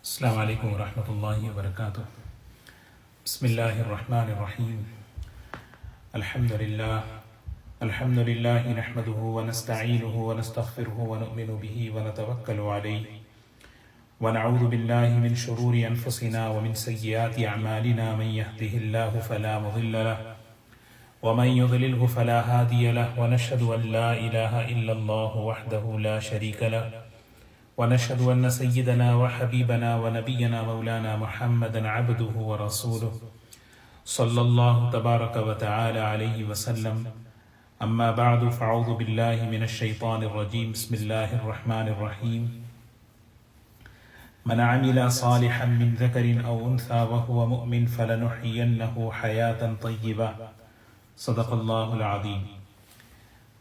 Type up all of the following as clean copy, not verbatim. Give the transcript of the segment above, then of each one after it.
السلام علیکم ورحمۃ اللہ وبرکاتہ۔ بسم اللہ الرحمن الرحیم۔ الحمد للہ نحمده ونستعینه ونستغفره ونؤمن به ونتوکل علیہ ونعوذ باللہ من شرور انفسنا ومن سیئات اعمالنا، من یهده اللہ فلا مضل له ومن يضلله فلا هادی له، ونشهد ان لا الہ الا اللہ وحدہ لا شریک له، ونشهد أن سيدنا وحبيبنا ونبينا مولانا محمدا عبده ورسوله صلى الله تبارك وتعالى عليه وسلم. أما بعد، فأعوذ بالله من الشيطان الرجيم. بسم الله الرحمن الرحيم. من عمل صالحا من ذكر أو أنثى وهو مؤمن فلنحيينه حياة طيبة. صدق الله العظيم.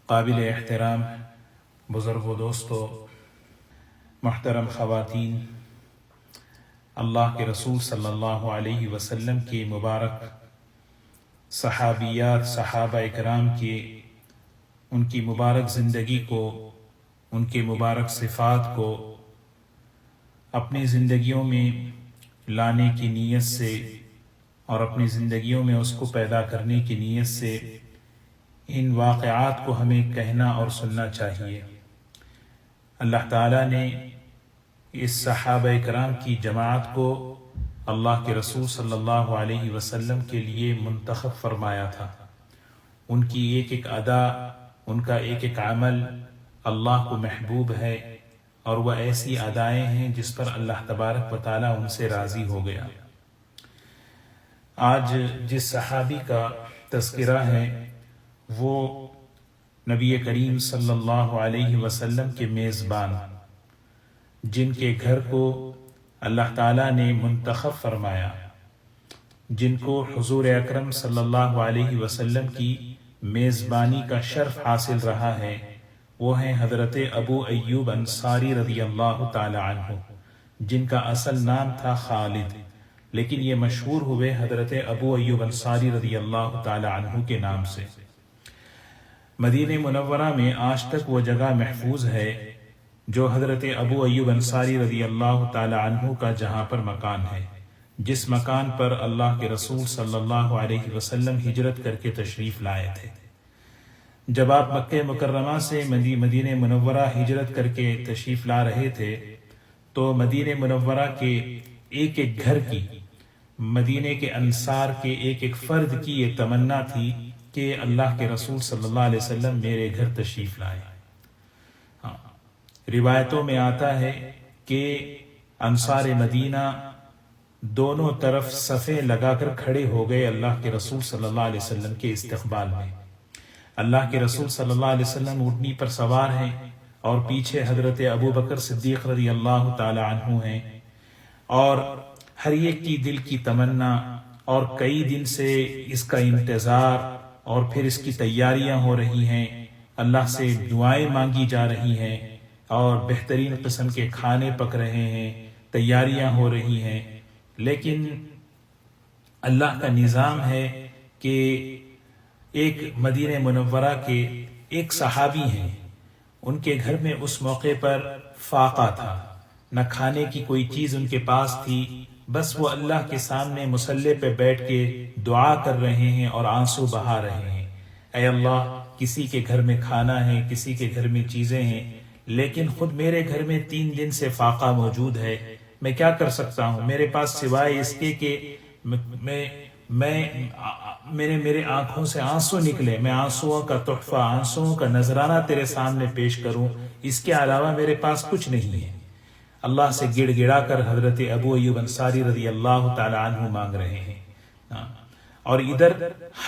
قابل احترام بزرگ و دوستو، محترم خواتین، اللہ کے رسول صلی اللہ علیہ وسلم کے مبارک صحابیات، صحابہ اکرام کے ان کی مبارک زندگی کو، ان کے مبارک صفات کو اپنی زندگیوں میں لانے کی نیت سے اور اپنی زندگیوں میں اس کو پیدا کرنے کی نیت سے ان واقعات کو ہمیں کہنا اور سننا چاہیے۔ اللہ تعالیٰ نے اس صحابہ کرام کی جماعت کو اللہ کے رسول صلی اللہ علیہ وسلم کے لیے منتخب فرمایا تھا۔ ان کی ایک ایک ادا، ان کا ایک ایک عمل اللہ کو محبوب ہے، اور وہ ایسی ادائیں ہیں جس پر اللہ تبارک و تعالیٰ ان سے راضی ہو گیا۔ آج جس صحابی کا تذکرہ ہے وہ نبی کریم صلی اللہ علیہ وسلم کے میزبان، جن کے گھر کو اللہ تعالیٰ نے منتخب فرمایا، جن کو حضور اکرم صلی اللہ علیہ وسلم کی میزبانی کا شرف حاصل رہا ہے، وہ ہیں حضرت ابو ایوب انصاری رضی اللہ تعالی عنہ، جن کا اصل نام تھا خالد، لیکن یہ مشہور ہوئے حضرت ابو ایوب انصاری رضی اللہ تعالی عنہ کے نام سے۔ مدینہ منورہ میں آج تک وہ جگہ محفوظ ہے جو حضرت ابو ایوب انصاری رضی اللہ تعالی عنہ کا جہاں پر مکان ہے، جس مکان پر اللہ کے رسول صلی اللہ علیہ وسلم ہجرت کر کے تشریف لائے تھے۔ جب آپ مکہ مکرمہ سے مدینہ منورہ ہجرت کر کے تشریف لا رہے تھے تو مدینہ منورہ کے ایک ایک گھر کی، مدینہ کے انصار کے ایک ایک فرد کی یہ تمنا تھی کہ اللہ کے رسول صلی اللہ علیہ وسلم میرے گھر تشریف لائے۔ روایتوں میں آتا ہے کہ انصار مدینہ دونوں طرف صفیں لگا کر کھڑے ہو گئے اللہ کے رسول صلی اللہ علیہ وسلم کے استقبال میں۔ اللہ کے رسول صلی اللہ علیہ وسلم اونٹنی پر سوار ہیں اور پیچھے حضرت ابو بکر صدیق رضی اللہ تعالی عنہ ہیں، اور ہر ایک کی دل کی تمنا اور کئی دن سے اس کا انتظار اور پھر اس کی تیاریاں ہو رہی ہیں، اللہ سے دعائیں مانگی جا رہی ہیں اور بہترین قسم کے کھانے پک رہے ہیں، تیاریاں ہو رہی ہیں، لیکن اللہ کا نظام ہے کہ ایک مدینہ منورہ کے ایک صحابی ہیں، ان کے گھر میں اس موقع پر فاقہ تھا، نہ کھانے کی کوئی چیز ان کے پاس تھی، بس وہ اللہ کے سامنے مصلی پہ بیٹھ کے دعا کر رہے ہیں اور آنسو بہا رہے ہیں۔ اے اللہ، کسی کے گھر میں کھانا ہے، کسی کے گھر میں چیزیں ہیں، لیکن خود میرے گھر میں 3 دن سے فاقہ موجود ہے، میں کیا کر سکتا ہوں؟ میرے پاس سوائے اس کے کہ میرے آنکھوں سے آنسو نکلے، میں آنسوؤں کا تحفہ، آنسوؤں کا نذرانہ تیرے سامنے پیش کروں، اس کے علاوہ میرے پاس کچھ نہیں ہے۔ اللہ سے گڑ گڑا کر حضرت ابو ایوب انصاری رضی اللہ تعالی عنہ مانگ رہے ہیں، اور ادھر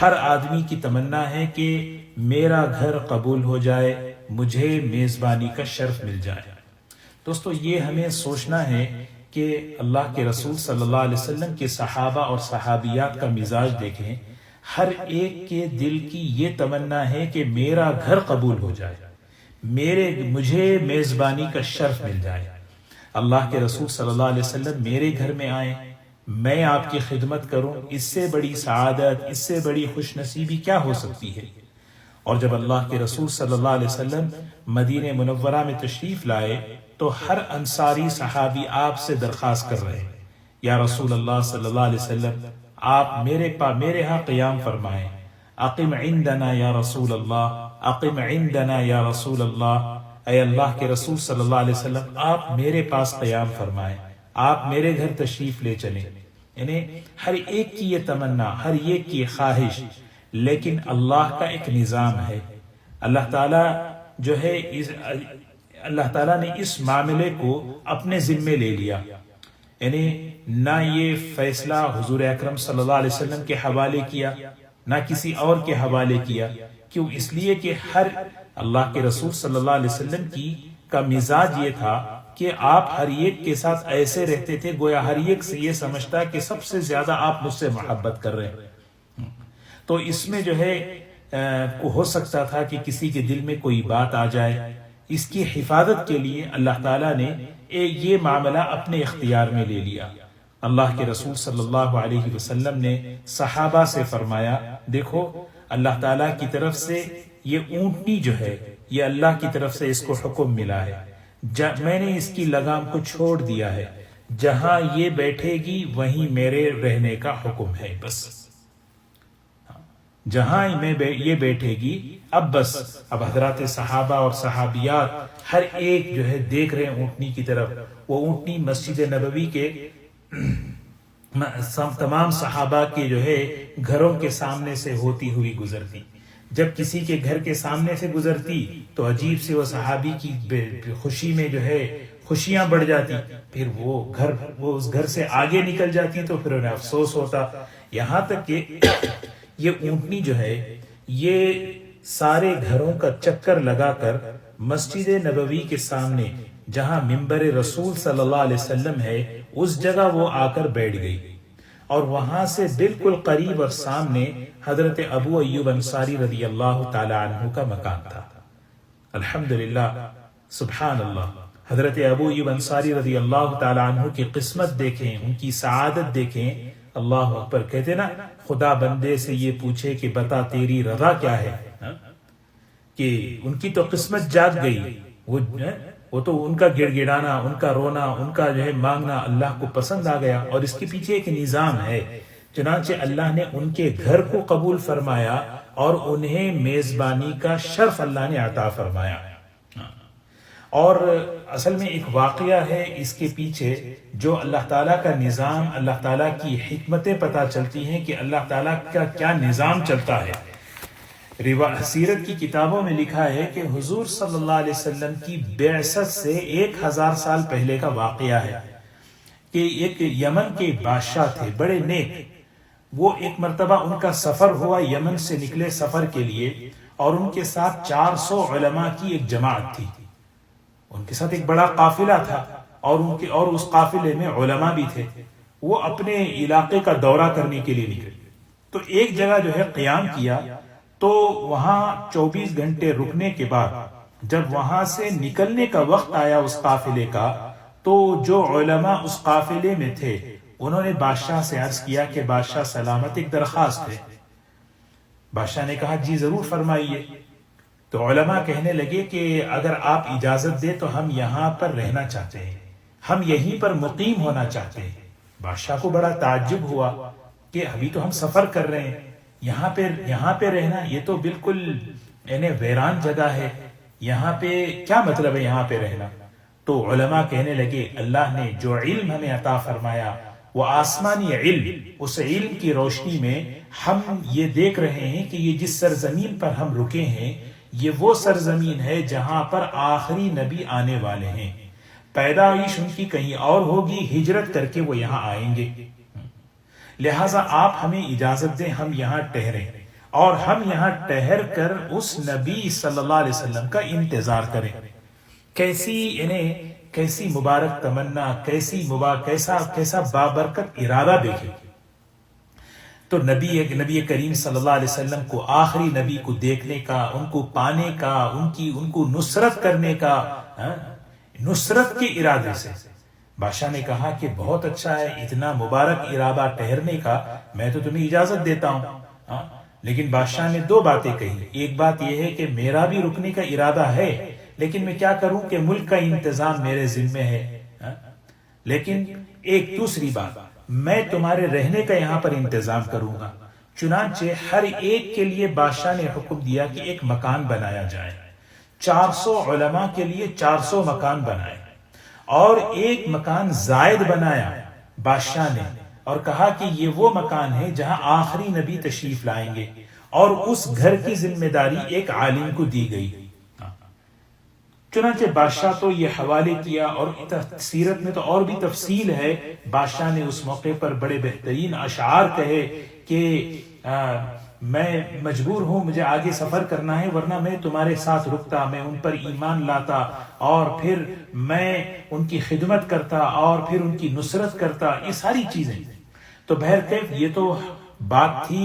ہر آدمی کی تمنا ہے کہ میرا گھر قبول ہو جائے، مجھے میزبانی کا شرف مل جائے۔ دوستو، یہ ہمیں سوچنا ہے کہ اللہ کے رسول صلی اللہ علیہ وسلم کے صحابہ اور صحابیات کا مزاج دیکھیں، ہر ایک کے دل کی یہ تمنا ہے کہ میرا گھر قبول ہو جائے، مجھے میزبانی کا شرف مل جائے، اللہ کے رسول صلی اللہ علیہ وسلم میرے گھر میں آئیں، میں آپ کی خدمت کروں، اس سے بڑی سعادت، اس سے بڑی خوش نصیبی کیا ہو سکتی ہے؟ اور جب اللہ کے رسول صلی اللہ علیہ وسلم مدینہ منورہ میں تشریف لائے تو ہر انصاری صحابی آپ سے درخواست کر رہے ہیں، یا رسول اللہ صلی اللہ علیہ وسلم آپ میرے ہاں قیام فرمائیں، اقم عندنا یا رسول اللہ، اقم عندنا یا رسول اللہ، اے اللہ کے رسول صلی اللہ علیہ وسلم آپ میرے پاس قیام فرمائیں، آپ میرے گھر تشریف لے چلیں۔ یعنی ہر ایک کی یہ تمنا، ہر ایک کی یہ خواہش، لیکن اللہ کا ایک نظام ہے۔ اللہ تعالیٰ جو ہے اللہ تعالیٰ نے اس معاملے کو اپنے ذمے لے لیا، یعنی نہ یہ فیصلہ حضور اکرم صلی اللہ علیہ وسلم کے حوالے کیا، نہ کسی اور کے حوالے کیا۔ کیوں؟ اس لیے کہ ہر اللہ کے رسول صلی اللہ علیہ وسلم کا مزاج یہ تھا کہ آپ ہر ایک کے ساتھ ایسے رہتے تھے گویا ہر ایک سے یہ سمجھتا کہ سب سے زیادہ آپ مجھ سے محبت کر رہے ہیں۔ تو اس میں جو ہے ہو سکتا تھا کہ کسی کے دل میں کوئی بات آ جائے، اس کی حفاظت کے لیے اللہ تعالیٰ نے یہ معاملہ اپنے اختیار میں لے لیا۔ اللہ کے رسول صلی اللہ علیہ وسلم نے صحابہ سے فرمایا، دیکھو اللہ تعالیٰ کی طرف سے یہ اونٹنی جو ہے یہ اللہ کی طرف سے اس کو حکم ملا ہے، میں نے اس کی لگام کو چھوڑ دیا ہے، جہاں یہ بیٹھے گی وہیں میرے رہنے کا حکم ہے، بس جہاں یہ بیٹھے گی اب حضرات صحابہ اور صحابیات ہر ایک جو ہے دیکھ رہے ہیں اونٹنی کی طرف۔ وہ اونٹنی مسجد نبوی کے تمام صحابہ کے جو ہے گھروں کے سامنے سے ہوتی ہوئی گزرتی۔ جب کسی کے گھر کے سامنے سے گزرتی تو عجیب سے وہ صحابی کی خوشی میں جو ہے خوشیاں بڑھ جاتی، پھر وہ اس گھر سے آگے نکل جاتی تو پھر انہیں افسوس ہوتا، یہاں تک کہ یہ اونٹنی جو ہے یہ سارے گھروں کا چکر لگا کر مسجد نبوی کے سامنے جہاں منبر رسول صلی اللہ علیہ وسلم ہے اس جگہ وہ آ کر بیٹھ گئی، اور وہاں سے بالکل قریب اور سامنے حضرت ابو ایوب انصاری رضی اللہ تعالی عنہ کا مکان تھا۔ الحمدللہ، سبحان اللہ، حضرت ابو ایوب انصاری رضی اللہ تعالی عنہ کی قسمت دیکھیں، ان کی سعادت دیکھیں، اللہ اکبر۔ کہتے نا خدا بندے سے یہ پوچھے کہ بتا تیری رضا کیا ہے، کہ ان کی تو قسمت جاگ گئی، وہ تو ان کا گڑ گڑانا، ان کا رونا، ان کا جو ہے مانگنا اللہ کو پسند آ گیا، اور اس کے پیچھے ایک نظام ہے۔ چنانچہ اللہ نے ان کے گھر کو قبول فرمایا اور انہیں میزبانی کا شرف اللہ نے عطا فرمایا۔ اور اصل میں ایک واقعہ ہے اس کے پیچھے، جو اللہ تعالیٰ کا نظام، اللہ تعالیٰ کی حکمتیں پتہ چلتی ہیں کہ اللہ تعالیٰ کا کیا نظام چلتا ہے۔ سیرت کی کتابوں میں لکھا ہے کہ حضور صلی اللہ علیہ وسلم کی بعثت سے 1000 سال پہلے کا واقعہ ہے کہ ایک یمن کے بادشاہ تھے بڑے نیک، وہ ایک مرتبہ ان کا سفر ہوا، یمن سے نکلے سفر کے لیے، اور ان کے ساتھ 400 علماء کی ایک جماعت تھی، ان کے ساتھ ایک بڑا قافلہ تھا، اور اس قافلے میں علماء بھی تھے۔ وہ اپنے علاقے کا دورہ کرنے کے لیے نکلے تو ایک جگہ جو ہے قیام کیا، تو وہاں 24 گھنٹے رکنے کے بعد جب وہاں سے نکلنے کا وقت آیا اس قافلے کا، تو جو علماء اس قافلے میں تھے انہوں نے بادشاہ سے عرض کیا کہ بادشاہ سلامت، ایک درخواست ہے۔ بادشاہ نے کہا جی ضرور فرمائیے۔ تو علماء کہنے لگے کہ اگر آپ اجازت دیں تو ہم یہاں پر رہنا چاہتے ہیں، ہم یہیں پر مقیم ہونا چاہتے ہیں۔ بادشاہ کو بڑا تعجب ہوا کہ ابھی تو ہم سفر کر رہے ہیں، یہاں پہ رہنا، یہ تو بالکل ویران جگہ ہے، یہاں پہ کیا مطلب ہے یہاں پہ رہنا؟ تو علماء کہنے لگے اللہ نے جو علم ہمیں عطا فرمایا وہ آسمانی علم، اس علم کی روشنی میں ہم یہ دیکھ رہے ہیں کہ یہ جس سرزمین پر ہم رکے ہیں یہ وہ سرزمین ہے جہاں پر آخری نبی آنے والے ہیں، پیدائش ان کی کہیں اور ہوگی، ہجرت کر کے وہ یہاں آئیں گے، لہٰذا آپ ہمیں اجازت دیں ہم یہاں ٹھہریں، اور ہم یہاں ٹھہر کر اس نبی صلی اللہ علیہ وسلم کا انتظار کریں۔ کیسی مبارک تمنا، کیسا بابرکت ارادہ دیکھیں۔ تو نبی کریم صلی اللہ علیہ وسلم کو، آخری نبی کو دیکھنے کا، ان کو پانے کا، ان کو نصرت کرنے کا، نصرت کے ارادے سے بادشاہ نے کہا کہ بہت اچھا ہے، اتنا مبارک ارادہ ٹھہرنے کا، میں تو تمہیں اجازت دیتا ہوں۔ لیکن بادشاہ نے دو باتیں کہی. ایک بات یہ ہے کہ میرا بھی رکنے کا ارادہ ہے، لیکن میں کیا کروں کہ ملک کا انتظام میرے ذمے ہے. لیکن ایک دوسری بات، میں تمہارے رہنے کا یہاں پر انتظام کروں گا. چنانچہ ہر ایک کے لیے بادشاہ نے حکم دیا کہ ایک مکان بنایا جائے. 400 علماء کے لیے 400 مکان بنائے، اور ایک مکان زائد بنایا بادشاہ نے، اور کہا کہ یہ وہ مکان ہے جہاں آخری نبی تشریف لائیں گے، اور اس گھر کی ذمہ داری ایک عالم کو دی گئی. چنانچہ بادشاہ تو یہ حوالے کیا، اور سیرت میں تو اور بھی تفصیل ہے. بادشاہ نے اس موقع پر بڑے بہترین اشعار کہے کہ میں مجبور ہوں، مجھے آگے سفر کرنا ہے، ورنہ میں تمہارے ساتھ رکتا، میں ان پر ایمان لاتا، اور پھر میں ان کی خدمت کرتا، اور پھر ان کی نصرت کرتا. یہ ساری چیزیں تو بہرکیف یہ تو بات تھی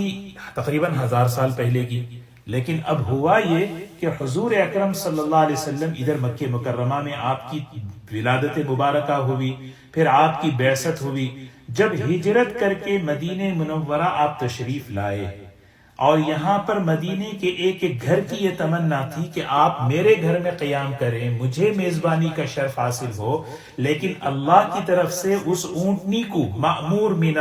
تقریباً 1000 سال پہلے کی. لیکن اب ہوا یہ کہ حضور اکرم صلی اللہ علیہ وسلم ادھر مکہ مکرمہ میں آپ کی ولادت مبارکہ ہوئی، پھر آپ کی بعثت ہوئی. جب ہجرت کر کے مدینہ منورہ آپ تشریف لائے، اور یہاں پر مدینے کے ایک ایک گھر کی یہ تمنا تھی کہ آپ میرے گھر میں قیام کریں، مجھے میزبانی کا شرف حاصل ہو. لیکن اللہ کی طرف سے اس اونٹنی کو، مأمور من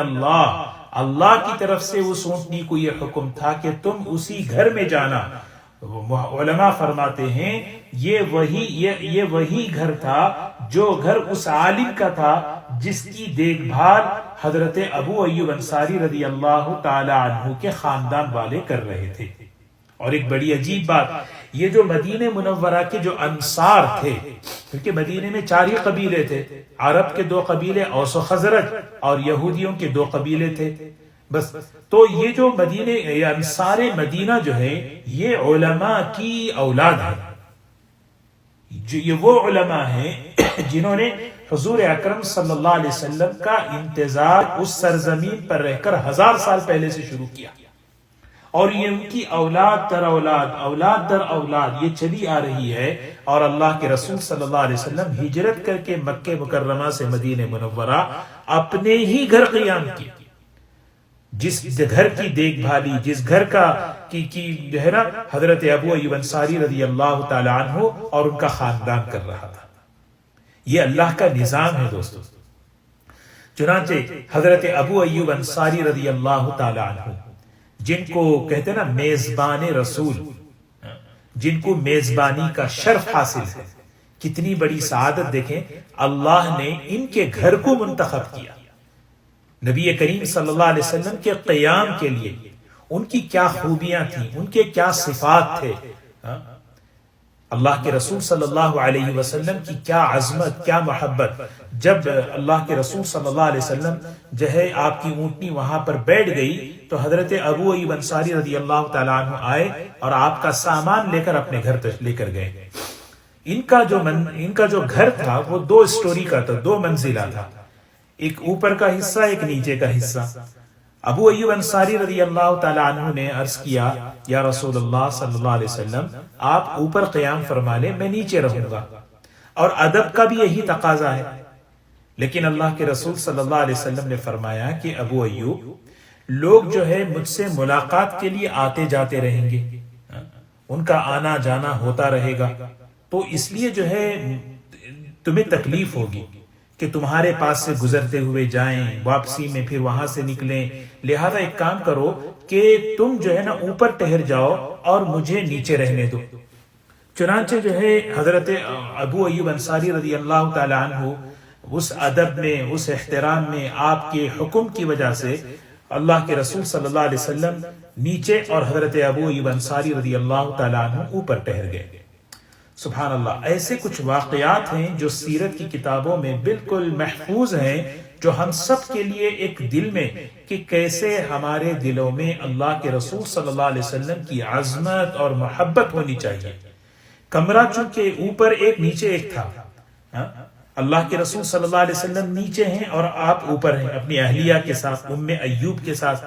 اللہ کی طرف سے اس اونٹنی کو یہ حکم تھا کہ تم اسی گھر میں جانا. علماء فرماتے ہیں یہ وہی گھر تھا جو گھر اس عالم کا تھا جس کی دیکھ بھال حضرت ابو ایوب انصاری رضی اللہ تعالی عنہ کے خاندان والے کر رہے تھے. اور ایک بڑی عجیب بات، یہ جو مدینہ منورہ کے جو انصار تھے، کیونکہ مدینے میں 4 ہی قبیلے تھے، عرب کے 2 قبیلے اوس و خزرج، اور یہودیوں کے 2 قبیلے تھے بس. تو یہ جو مدینے، یہ انصار مدینہ جو ہے، یہ علماء کی اولاد ہے. یہ وہ علماء ہیں جنہوں نے حضور اکرم صلی اللہ علیہ وسلم کا انتظار اس سرزمین پر رہ کر 1000 سال پہلے سے شروع کیا، اور یہ ان کی اولاد در اولاد، اولاد در اولاد یہ چلی آ رہی ہے. اور اللہ کے رسول صلی اللہ علیہ وسلم ہجرت کر کے مکہ مکرمہ سے مدینہ منورہ اپنے ہی گھر قیام کیا. جس گھر کی دیکھ بھالی، جس گھر کا کی جو ہے نا حضرت ابو ایوب انصاری رضی اللہ تعالی عنہ اور ان کا خاندان کر رہا تھا. یہ اللہ کا نظام ہے دوستو. چنانچہ حضرت ابو ایوب انصاری رضی اللہ تعالی عنہ، جن کو کہتے ہیں نا میزبان رسول، جن کو میزبانی کا شرف حاصل ہے، کتنی بڑی سعادت دیکھیں. اللہ نے ان کے گھر کو منتخب کیا نبی کریم صلی اللہ علیہ وسلم کے قیام کے لیے. ان کی کیا خوبیاں تھیں، ان کے کیا صفات تھے. اللہ کے رسول صلی اللہ علیہ وسلم کی کیا عظمت، کیا محبت. جب اللہ کے رسول صلی اللہ علیہ وسلم جو ہے آپ کی اونٹنی وہاں پر بیٹھ گئی، تو حضرت ابو ایوب انصاری رضی اللہ تعالیٰ عنہ آئے اور آپ کا سامان لے کر اپنے گھر لے کر گئے. ان کا جو گھر تھا وہ 2 سٹوری کا تھا، 2 منزلہ تھا، ایک اوپر کا حصہ، ایک نیچے کا حصہ. ابو ایوب انصاری رضی اللہ تعالیٰ عنہ نے عرض کیا، یا رسول اللہ صلی اللہ علیہ وسلم، آپ اوپر قیام فرما لیں، میں نیچے رہوں گا. اور ادب کا بھی یہی تقاضا ہے. لیکن اللہ کے رسول صلی اللہ علیہ وسلم نے فرمایا کہ ابو ایوب، لوگ جو ہے مجھ سے ملاقات کے لیے آتے جاتے رہیں گے، ان کا آنا جانا ہوتا رہے گا، تو اس لیے جو ہے تمہیں تکلیف ہوگی کہ تمہارے پاس سے گزرتے ہوئے جائیں، واپسی میں پھر وہاں سے نکلیں. لہذا ایک کام کرو کہ تم جو ہے نا اوپر ٹھہر جاؤ اور مجھے نیچے رہنے دو. چنانچہ جو ہے حضرت ابو ایوب انصاری رضی اللہ تعالی عنہ اس ادب میں، اس احترام میں، آپ کے حکم کی وجہ سے اللہ کے رسول صلی اللہ علیہ وسلم نیچے اور حضرت ابو ایوب انصاری رضی اللہ تعالی عنہ اوپر ٹھہر گئے. سبحان اللہ. ایسے کچھ واقعات ہیں جو سیرت کی کتابوں میں بالکل محفوظ ہیں، جو ہم سب کے لیے ایک دل میں کہ کیسے ہمارے دلوں میں اللہ کے رسول صلی اللہ علیہ وسلم کی عظمت اور محبت ہونی چاہیے. کمرہ چونکہ اوپر ایک نیچے ایک تھا، اللہ کے رسول صلی اللہ علیہ وسلم نیچے ہیں اور آپ اوپر ہیں اپنی اہلیہ کے ساتھ، ام ایوب کے ساتھ.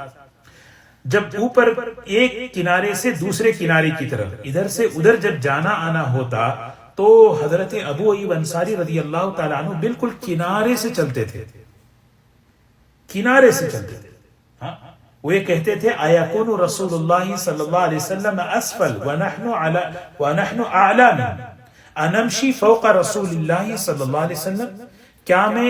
جب اوپر ایک کنارے سے دوسرے کنارے کی طرف، ادھر سے ادھر جب جانا آنا ہوتا، تو حضرت ابو ایوب انصاری رضی اللہ تعالیٰ عنہ بالکل کنارے سے چلتے تھے، کنارے سے چلتے تھے. وہ یہ کہتے تھے ایکون رسول اللہ صلی اللہ علیہ وسلم اسفل ونحن اعلی منہ انمشی فوق رسول اللہ صلی اللہ علیہ وسلم، کیا میں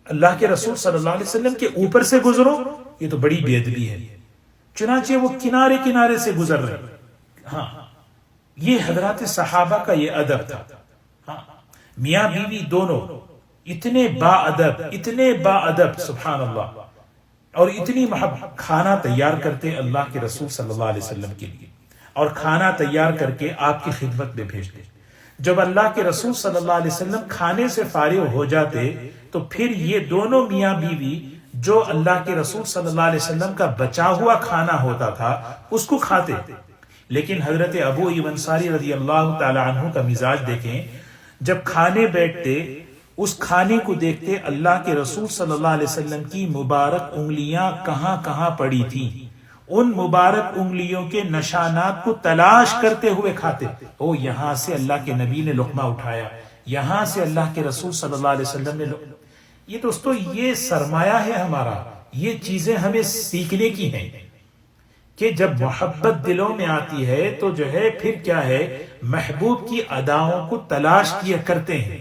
اللہ کے رسول صلی اللہ علیہ وسلم کے اوپر سے گزروں؟ یہ تو بڑی بے ادبی ہے۔ چنانچہ وہ کنارے کنارے سے گزر رہے۔ ہاں، یہ حضرات صحابہ کا یہ ادب تھا۔ ہاں، میاں بیوی دونوں اتنے با ادب سبحان اللہ، اور اتنی محبت، کھانا تیار کرتے اللہ کے رسول صلی اللہ علیہ وسلم کے لیے، اور کھانا تیار کر کے آپ کی خدمت میں بھیجتے۔ جب اللہ کے رسول صلی اللہ علیہ وسلم کھانے سے فارغ ہو جاتے تو پھر یہ دونوں میاں بیوی جو اللہ کے رسول صلی اللہ علیہ وسلم کا بچا ہوا کھانا ہوتا تھا اس کو کھاتے۔ لیکن حضرت ابو ایوب انصاری رضی اللہ تعالی عنہ کا مزاج دیکھیں، جب کھانے بیٹھتے اس کھانے کو دیکھتے اللہ کے رسول صلی اللہ علیہ وسلم کی مبارک انگلیاں کہاں کہاں پڑی تھیں، ان مبارک انگلیوں کے نشانات کو تلاش کرتے ہوئے کھاتے۔ او یہاں سے اللہ کے نبی نے لقمہ اٹھایا، یہاں سے اللہ کے رسول صلی اللہ علیہ وسلم نے یہ دوستو یہ سرمایہ ہے ہمارا، یہ چیزیں ہمیں سیکھنے کی ہیں کہ جب محبت دلوں میں آتی ہے تو جو ہے پھر کیا ہے، محبوب کی اداؤں کو تلاش کیا کرتے ہیں۔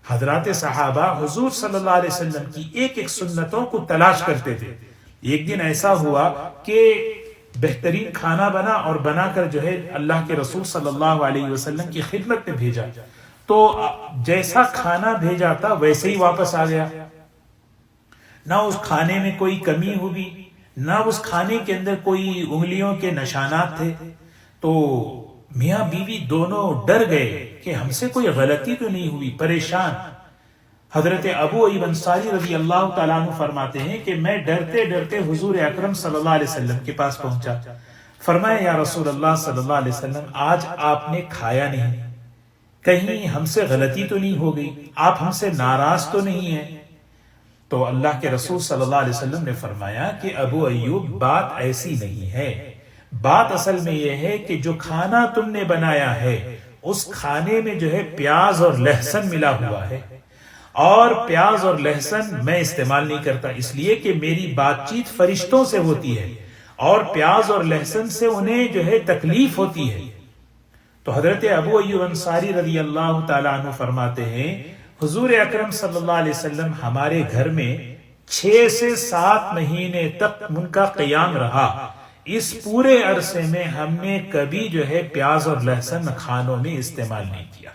حضرات صحابہ حضور صلی اللہ علیہ وسلم کی ایک ایک سنتوں کو تلاش کرتے تھے۔ ایک دن ایسا ہوا کہ بہترین کھانا بنا اور بنا کر جو ہے اللہ کے رسول صلی اللہ علیہ وسلم کی خدمت میں بھیجا، تو جیسا کھانا بھیجا تھا ویسے ہی واپس آ گیا، نہ اس کھانے میں کوئی کمی ہوئی، نہ اس کھانے کے اندر کوئی انگلیوں کے نشانات تھے۔ تو میاں بیوی دونوں ڈر گئے کہ ہم سے کوئی غلطی تو نہیں ہوئی، پریشان۔ حضرت ابو ایوب انصاری رضی اللہ تعالیٰ عنہ فرماتے ہیں کہ میں ڈرتے ڈرتے حضور اکرم صلی اللہ علیہ وسلم کے پاس پہنچا، فرمایا یا رسول اللہ صلی اللہ علیہ وسلم آج آپ نے کھایا نہیں، کہیں ہم سے غلطی تو نہیں ہو گئی، آپ ہم سے ناراض تو نہیں ہیں؟ تو اللہ کے رسول صلی اللہ علیہ وسلم نے فرمایا کہ ابو ایوب بات ایسی نہیں ہے، بات اصل میں یہ ہے کہ جو کھانا تم نے بنایا ہے اس کھانے میں جو ہے پیاز اور لہسن ملا ہوا ہے، اور پیاز اور لہسن میں استعمال نہیں کرتا، اس لیے کہ میری بات چیت فرشتوں سے ہوتی ہے اور پیاز اور لہسن سے انہیں جو ہے تکلیف ہوتی ہے۔ تو حضرت ابو ایوب انصاری رضی اللہ تعالیٰ عنہ فرماتے ہیں حضور اکرم صلی اللہ علیہ وسلم ہمارے گھر میں 6 سے 7 مہینے تک ان کا قیام رہا، اس پورے عرصے میں ہم نے کبھی جو ہے پیاز اور لہسن کھانوں میں استعمال نہیں کیا۔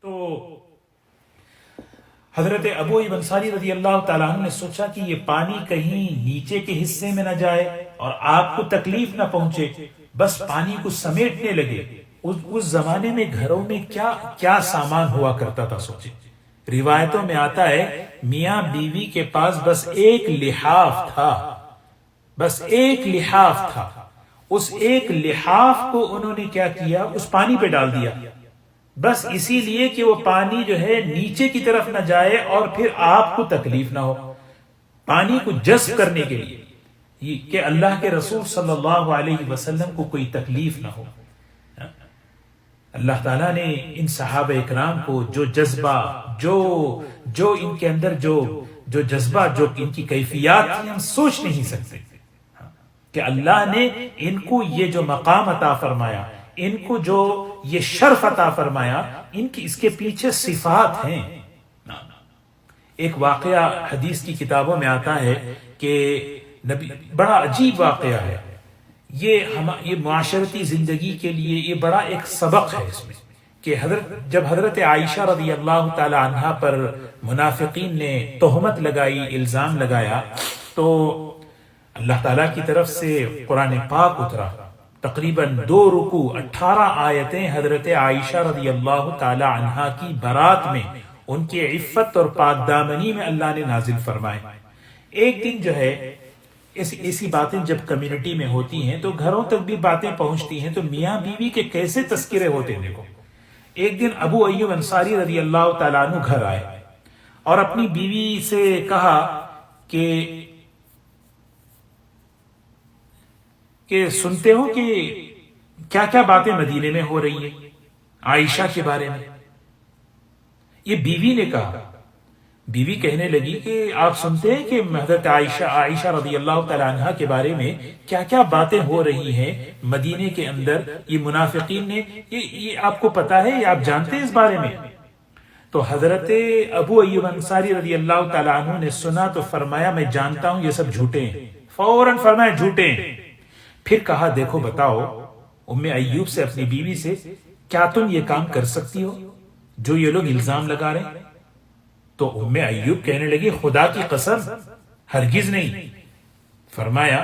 تو حضرت ابو ایوب انصاری رضی اللہ تعالیٰ عنہ نے سوچا کہ یہ پانی کہیں نیچے کے حصے میں نہ جائے اور آپ کو تکلیف نہ پہنچے، بس پانی کو سمیٹنے لگے۔ اس زمانے میں گھروں میں کیا سامان ہوا کرتا تھا سوچے۔ روایتوں میں آتا ہے میاں بیوی کے پاس بس ایک لحاف تھا، بس ایک لحاف تھا، اس ایک لحاف کو انہوں نے کیا کیا، اس پانی پہ ڈال دیا، بس اسی لیے کہ وہ پانی جو ہے نیچے کی طرف نہ جائے اور پھر آپ کو تکلیف نہ ہو، پانی کو جذب کرنے کے لیے کہ اللہ کے رسول صلی اللہ علیہ وسلم کو کوئی تکلیف نہ ہو۔ اللہ تعالیٰ نے ان صحابہ اکرام کو جو جذبہ جو ان کے اندر جو جذبہ، جو ان کی کیفیات تھی، ہم سوچ نہیں سکتے کہ اللہ نے ان کو یہ جو مقام عطا فرمایا، ان کو جو یہ شرف عطا فرمایا، ان کی اس کے پیچھے صفات ہیں۔ ایک واقعہ حدیث کی کتابوں میں آتا ہے کہ نبی، بڑا عجیب واقعہ ہے یہ معاشرتی زندگی کے لیے یہ بڑا ایک سبق ہے اس میں، کہ جب حضرت عائشہ رضی اللہ تعالی عنہا پر منافقین نے تہمت لگائی، الزام لگایا، تو اللہ تعالیٰ کی طرف سے قرآن پاک اترا، تقریباً 2 رکوع 18 آیتیں حضرت عائشہ رضی اللہ تعالی عنہا کی برات میں، ان کی عفت اور پاک دامنی میں اللہ نے نازل فرمائے۔ ایک دن جو ہے ایسی باتیں جب کمیونٹی میں ہوتی ہیں تو گھروں تک بھی باتیں پہنچتی ہیں، تو میاں بیوی کے کیسے تذکرے ہوتے ہیں دیکھو۔ ایک دن ابو ایوب انصاری رضی اللہ تعالیٰ عنہ گھر آئے اور اپنی بیوی سے کہا کہ سنتے ہو کہ کیا کیا باتیں مدینے میں ہو رہی ہیں عائشہ کے بارے میں۔ یہ بیوی نے کہا، بیوی کہنے لگی کہ آپ سنتے ہیں کہ حضرت عائشہ رضی اللہ تعالیٰ عنہ کے بارے میں کیا کیا باتیں ہو رہی ہیں مدینے کے اندر، یہ منافقین نے، یہ آپ کو پتا ہے، یہ آپ جانتے ہیں اس بارے میں؟ تو حضرت ابو ایوب انصاری رضی اللہ تعالیٰ عنہ نے سنا تو فرمایا میں جانتا ہوں یہ سب جھوٹے ہیں، فوراً فرمایا جھوٹے ہیں۔ پھر کہا دیکھو بتاؤ ام ایوب سے، اپنی بیوی سے، کیا تم یہ کام کر سکتی ہو جو یہ لوگ الزام لگا رہے ہیں؟ تو ام ایوب کہنے لگی خدا کی قسم ہرگز نہیں۔ فرمایا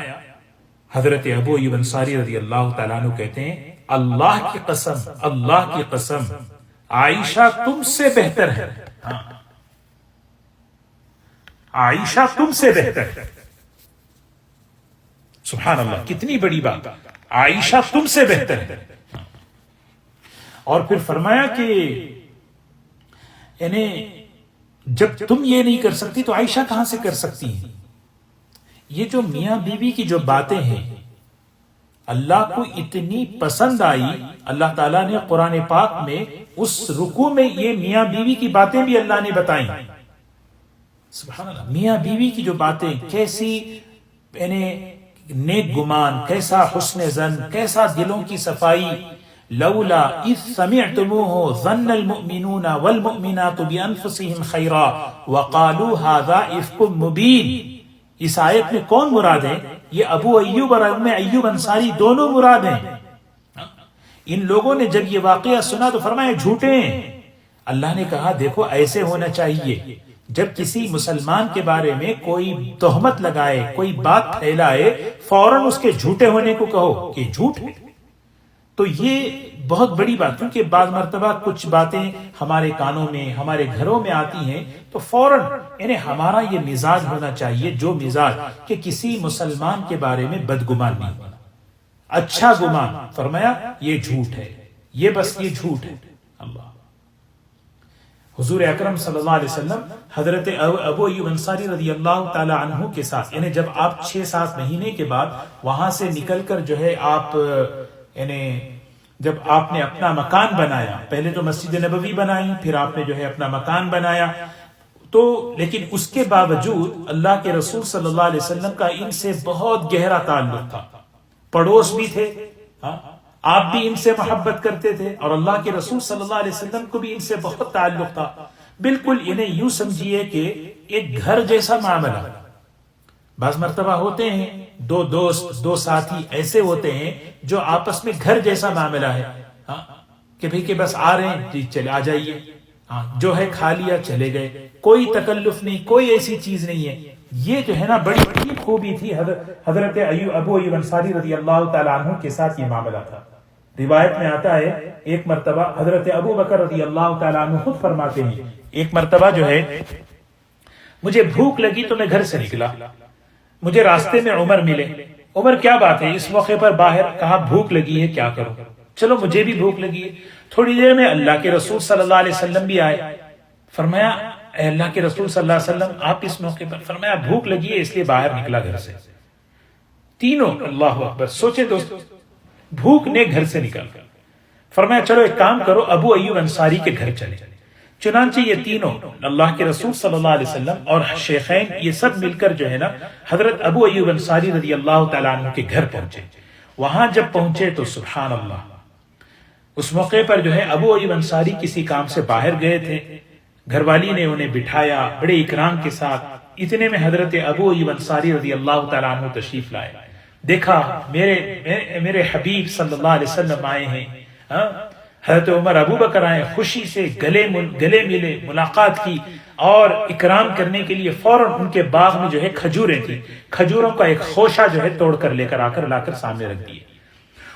حضرت ابو ایوب انصاری رضی اللہ تعالیٰ عنہ کہتے ہیں اللہ کی قسم، اللہ کی قسم عائشہ تم سے بہتر ہے، عائشہ تم سے بہتر ہے۔ سبحان اللہ، کتنی بڑی بات، عائشہ تم سے بہتر ہے۔ اور پھر فرمایا کہ یعنی جب تم یہ نہیں کر سکتی تو عائشہ کہاں سے کر سکتی ہیں؟ یہ جو میاں بیوی کی جو باتیں ہیں اللہ کو اتنی پسند آئی، اللہ تعالیٰ نے قرآن پاک میں اس رکوع میں یہ میاں بیوی کی باتیں بھی اللہ نے بتائیں۔ سبحان اللہ، میاں بیوی کی جو باتیں کیسی یعنی نیک گمان، کیسا حسن ظن، کیسا دلوں کی صفائی۔ لولا اذ سمعتموه ظن المؤمنون والمؤمنات بانفسهم خیرا وقالوا هذا افک مبین۔ اس آیت میں کون مراد ہے؟ یہ ابو ایوب اور ام ایوب انصاری دونوں مراد ہیں۔ ان لوگوں نے جب یہ واقعہ سنا تو فرمایا جھوٹے ہیں۔ اللہ نے کہا دیکھو ایسے ہونا چاہیے، جب کسی مسلمان کے بارے میں کوئی تہمت لگائے، کوئی بات پھیلائے، فوراً اس کے جھوٹے ہونے کو کہو کہ جھوٹ ہے۔ تو یہ بہت بڑی بات، کیونکہ بعض مرتبہ کچھ باتیں ہمارے کانوں میں، ہمارے گھروں میں آتی ہیں تو فوراً یعنی ہمارا یہ مزاج ہونا چاہیے، جو مزاج کہ کسی مسلمان کے بارے میں بدگمان نہیں ہونا، اچھا گمان۔ فرمایا یہ جھوٹ ہے، یہ بس یہ جھوٹ ہے۔ اللہ، حضور اکرم صلی اللہ علیہ وسلم حضرت ابو ایوب انصاری رضی اللہ تعالی عنہ کے ساتھ، یعنی جب آپ 6-7 مہینے کے بعد وہاں سے نکل کر جو ہے آپ یعنی جب آپ نے اپنا مکان بنایا، پہلے تو مسجد نبوی بنائی، پھر آپ نے جو ہے اپنا مکان بنایا، تو لیکن اس کے باوجود اللہ کے رسول صلی اللہ علیہ وسلم کا ان سے بہت گہرا تعلق تھا، پڑوس بھی تھے، آپ بھی ان سے محبت کرتے تھے، اور اللہ کے رسول صلی اللہ علیہ وسلم کو بھی ان سے بہت تعلق تھا۔ بالکل انہیں یوں سمجھیے کہ ایک گھر جیسا معاملہ۔ بعض مرتبہ ہوتے ہیں دو دوست، دو ساتھی ایسے ہوتے ہیں جو آپس میں گھر جیسا معاملہ ہے، کہ بھئی کہ بس آ رہے ہیں جی چلے آ جائیے، جو ہے کھا لیا چلے گئے، کوئی تکلف نہیں، کوئی ایسی چیز نہیں ہے۔ یہ جو ہے نا بڑی بڑی خوبی تھی حضرت ابو ایوب انصاری رضی اللہ تعالیٰ عنہ کے ساتھ یہ معاملہ تھا۔ روایت میں آتا ہے ایک مرتبہ حضرت ابو بکر رضی اللہ تعالیٰ عنہ خود فرماتے ہیں، ایک مرتبہ جو ہے مجھے بھوک لگی تو میں گھر سے نکلا، مجھے راستے میں عمر ملے۔ عمر کیا بات ہے اس موقع پر باہر؟ کہا بھوک لگی ہے کیا کروں، چلو مجھے بھی بھوک لگی ہے۔ تھوڑی دیر میں اللہ کے رسول صلی اللہ علیہ وسلم بھی آئے، فرمایا اے اللہ کے رسول صلی اللہ علیہ وسلم آپ اس موقع پر؟ فرمایا بھوک لگی ہے اس لیے باہر نکلا گھر سے۔ تینوں اللہ اکبر، سوچے دوست، بھوک نے گھر سے نکل کر فرمایا چلو ایک کام کرو، ابو ایوب انصاری کے گھر چلے۔ چنانچہ یہ تینوں اللہ کے رسول صلی اللہ علیہ وسلم اور شیخین یہ سب مل کر جو ہے نا حضرت ابو ایوب انصاری رضی اللہ تعالیٰ عنہ کے گھر پہنچے۔ وہاں جب پہنچے تو سبحان اللہ، اس موقع پر جو ہے ابو ایوب انصاری کسی کام سے باہر گئے تھے، گھر والی نے انہیں بٹھایا بڑے اکرام کے ساتھ۔ اتنے میں حضرت ابو ایوب انصاری رضی اللہ تعالیٰ عنہ تشریف لائے، دیکھا میرے حبیب صلی اللہ علیہ وسلم آئے ہیں۔ حضرت عمر ابو بکر آئے، خوشی سے گلے ملے، ملاقات کی، اور اکرام کرنے کے لیے فوراً ان کے باغ میں جو ہے کھجوریں تھیں، کھجوروں کا ایک خوشہ جو ہے توڑ کر لا کر سامنے رکھ دیے۔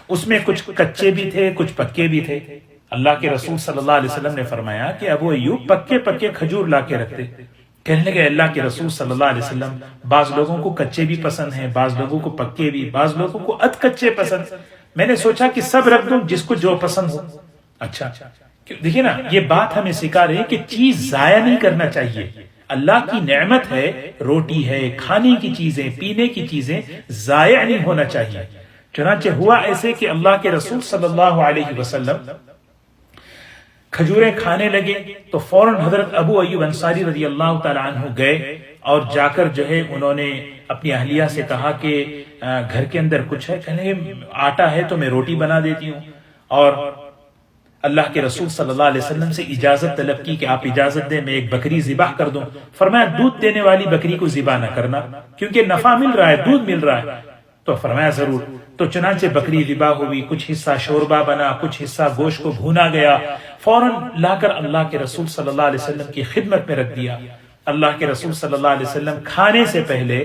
اس میں کچھ کچے بھی تھے، کچھ پکے بھی تھے۔ اللہ کے رسول صلی اللہ علیہ وسلم نے فرمایا کہ ابو ایوب پکے کھجور لا کے رکھتے۔ کہنے لگے اللہ کے رسول صلی اللہ علیہ وسلم بعض لوگوں کو کچے بھی پسند ہیں، بعض لوگوں کو پکے بھی، بعض لوگوں کو اد کچے پسند، میں نے سوچا کہ سب رکھ دوں جس کو جو پسند ہو۔ اچھا دیکھیے نا، یہ بات ہمیں سکھا رہی ہے کہ چیز ضائع نہیں کرنا چاہیے۔ اللہ کی نعمت ہے، روٹی ہے، کھانے کی چیزیں، پینے کی چیزیں ضائع نہیں ہونا چاہیے۔ چنانچہ ہوا ایسے کہ اللہ کے رسول صلی اللہ علیہ وسلم کھجوریں کھانے لگے تو فوراً حضرت ابو ایوب انصاری رضی اللہ تعالیٰ عنہ گئے اور جا کر جو ہے انہوں نے اپنی اہلیہ سے کہا کہ گھر کے اندر کچھ ہے؟ کہنے لگے آٹا ہے تو میں روٹی بنا دیتی ہوں. اور اللہ کے رسول صلی اللہ علیہ وسلم سے اجازت طلب کی کہ آپ اجازت دیں میں ایک بکری ذبح کر دوں. فرمایا دودھ دینے والی بکری کو ذبح نہ کرنا کیونکہ نفع مل رہا ہے، دودھ مل رہا ہے. تو فرمایا ضرور. تو چنانچہ بکری ذبح ہوئی، کچھ حصہ شوربہ بنا، کچھ حصہ گوشت کو بھونا گیا، فوراً لا کر اللہ کے رسول صلی اللہ علیہ وسلم کی خدمت میں رکھ دیا. اللہ کے رسول صلی اللہ علیہ وسلم کھانے سے پہلے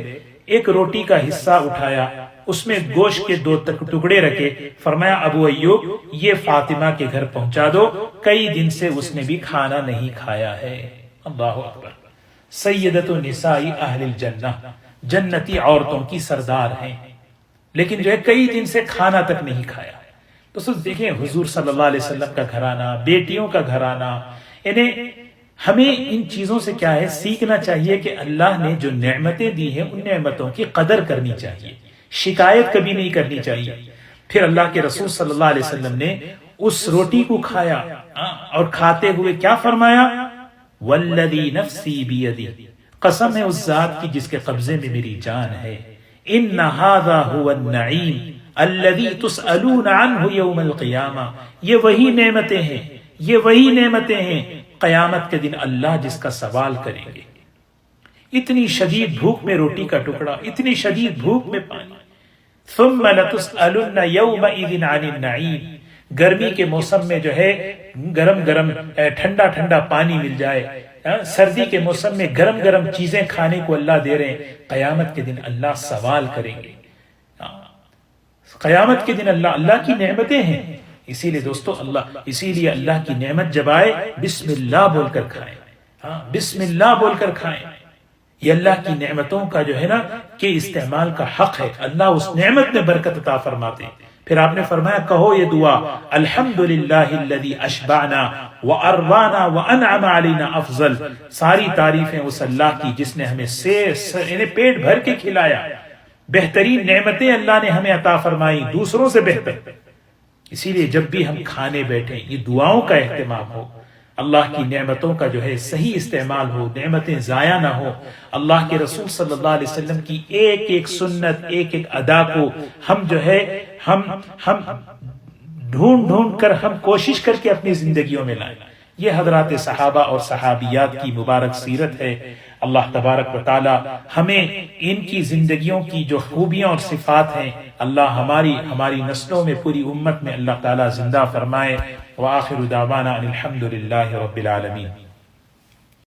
ایک روٹی کا حصہ اٹھایا، اس میں گوشت کے 2 ٹکڑے رکھے. فرمایا ابو ایوب یہ فاطمہ کے گھر پہنچا دو، کئی دن سے اس نے بھی کھانا نہیں کھایا ہے. اللہ اکبر. سیدۃ النساء اہل الجنہ، جنتی عورتوں کی سردار ہیں، لیکن جو ہے کئی دن سے کھانا تک نہیں کھایا. تو سب دیکھیں حضور صلی اللہ علیہ وسلم کا گھرانہ، بیٹیوں کا گھرانہ. ہمیں ان چیزوں سے کیا ہے سیکھنا چاہیے کہ اللہ نے جو نعمتیں دی ہیں ان نعمتوں کی قدر کرنی چاہیے، شکایت کبھی نہیں کرنی چاہیے. پھر اللہ کے رسول صلی اللہ علیہ وسلم نے اس روٹی کو کھایا اور کھاتے ہوئے کیا فرمایا؟ والذی نفسی بیدی، قسم ہے اس ذات کی جس کے قبضے میں میری جان ہے، ان ھذا ھو النعیم الذی تسألون عنہ یوم القیامہ، یہ وہی نعمتیں ہیں، یہ وہی نعمتیں ہیں قیامت کے دن اللہ جس کا سوال کریں گے. اتنی شدید بھوک میں روٹی کا ٹکڑا، اتنی شدید بھوک میں پانی. ثم لتسألن یومئذ عن النعیم، گرمی کے موسم میں جو ہے گرم گرم ٹھنڈا ٹھنڈا پانی مل جائے، سردی کے موسم میں گرم گرم چیزیں کھانے کو اللہ دے رہے ہیں. قیامت کے دن اللہ سوال کریں گے. قیامت کے دن اللہ کی نعمتیں ہیں. اسی لیے دوستو اسی لیے اللہ کی نعمت جب آئے بسم اللہ بول کر کھائیں. بسم اللہ بول کر کھائیں. یہ اللہ کی نعمتوں کا جو ہے نا کہ استعمال کا حق ہے. اللہ اس نعمت میں برکت عطا فرماتے ہیں. پھر آپ نے فرمایا کہو یہ دعا، الحمدللہ الذی اشبعنا واروانا وانعم علینا افضل. ساری تعریفیں اس اللہ کی جس نے ہمیں پیٹ بھر کے کھلایا. بہترین نعمتیں اللہ نے ہمیں عطا فرمائی، دوسروں سے بہتر. اسی لیے جب بھی ہم کھانے بیٹھیں یہ دعاؤں کا اہتمام ہو، اللہ کی نعمتوں کا جو ہے صحیح استعمال ہو، نعمتیں ضائع نہ ہو. اللہ کے رسول صلی اللہ علیہ وسلم کی ایک ایک سنت، ایک ایک ادا کو ہم جو ہے ہم ڈھونڈ کر ہم کوشش کر کے اپنی زندگیوں میں لائیں. یہ حضرات صحابہ اور صحابیات کی مبارک سیرت ہے. اللہ تبارک و تعالی ہمیں ان کی زندگیوں کی جو خوبیاں اور صفات ہیں اللہ ہماری نسلوں میں، پوری امت میں اللہ تعالی زندہ فرمائے. وآخر دعوانا ان الحمد للہ رب العالمین.